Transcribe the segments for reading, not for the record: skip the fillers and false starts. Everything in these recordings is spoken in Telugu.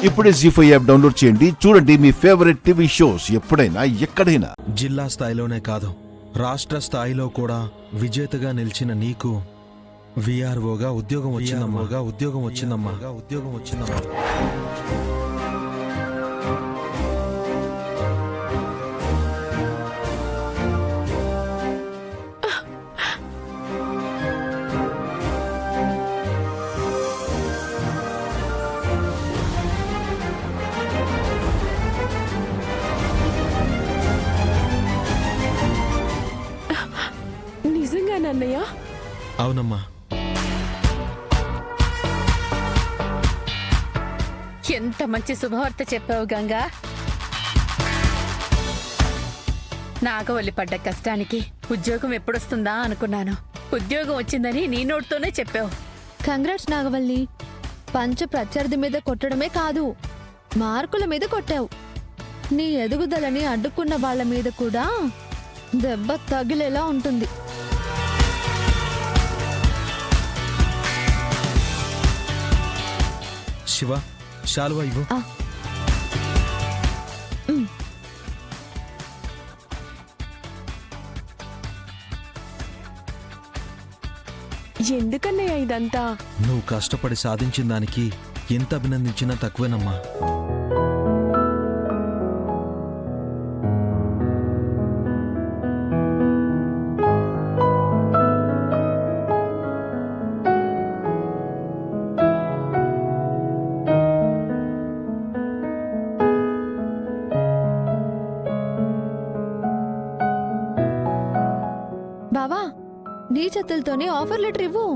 ఇప్పుడే జీ5 యాప్ డౌన్లోడ్ చేయండి. చూడండి మీ ఫేవరెట్ టీవీ షోస్ ఎప్పుడైనా ఎక్కడైనా. జిల్లా స్థాయిలోనే కాదు, రాష్ట్ర స్థాయిలో కూడా విజేతగా నిలిచిన నీకు విఆర్ఓగా ఉద్యోగం వచ్చిందమ్మా. నిజంగానన్నయ్య? అవునమ్మా. ఎంత మంచి శుభవార్త చెప్పావు గంగా. నాగవల్లి పడ్డ కష్టానికి ఉద్యోగం ఎప్పుడొస్తుందా అనుకున్నాను. ఉద్యోగం వచ్చిందని నీ నోటితోనే చెప్పావు. కంగ్రాట్స్ నాగవల్లి. పంచ ప్రత్యర్థి మీద కొట్టడమే కాదు, మార్కుల మీద కొట్టావు. నీ ఎదుగుదలని అడ్డుకున్న వాళ్ళ మీద కూడా దెబ్బ తగిలేలా ఉంటుంది. శివ, శాలువా ఇవ్వు. ఎందుకన్నయ్య ఇదంతా? నువ్వు కష్టపడి సాధించిన దానికి ఎంత అభినందించినా తక్కువేనమ్మా. బావా, నీ చేతులతోనే ఆఫర్ లెటర్ ఇవ్వు.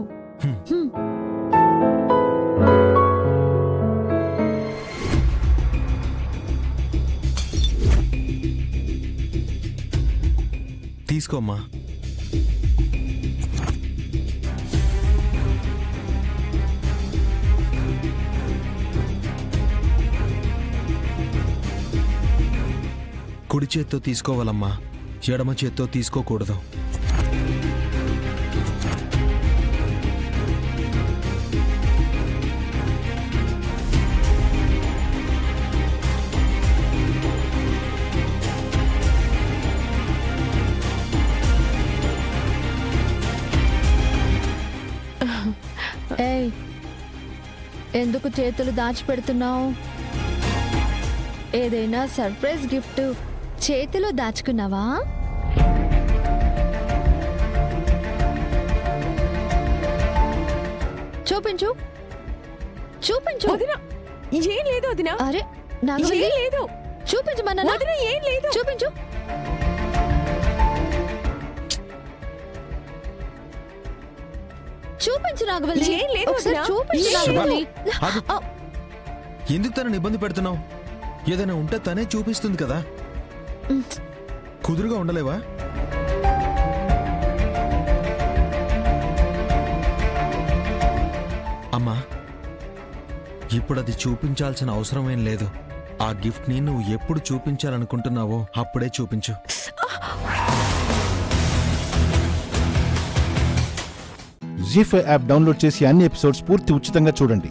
తీసుకోమ్మా. కుడి చేత్తో తీసుకోవాలమ్మా, ఎడమ చేత్తో తీసుకోకూడదు. ఏయ్, ఎందుకు చేతులు దాచిపెడుతున్నావు? ఏదైనా సర్ప్రైజ్ గిఫ్ట్ చేతిలో దాచుకున్నావా? చూపించు చూపించు. ఏం లేదు వదినా. అరే ఏం లేదు. చూపించమన్నా. ఏం లేదు. చూపించు. చూపించు నాగవల్లి. ఏం లేదు ఒకసారి వదినా. చూపించు నాగవల్లి. ఆగు. ఎందుకు తనని ఇబ్బంది పెడుతున్నావు? ఏదైనా ఉంటే తనే చూపిస్తుంది కదా. కుదురుగా ఉండలేవా? అమ్మా, ఇప్పుడు అది చూపించాల్సిన అవసరం ఏం లేదు. ఆ గిఫ్ట్ ని నువ్వు ఎప్పుడు చూపించాలనుకుంటున్నావో అప్పుడే చూపించు. జీ5 యాప్ డౌన్లోడ్ చేసి అన్ని ఎపిసోడ్స్ పూర్తి ఉచితంగా చూడండి.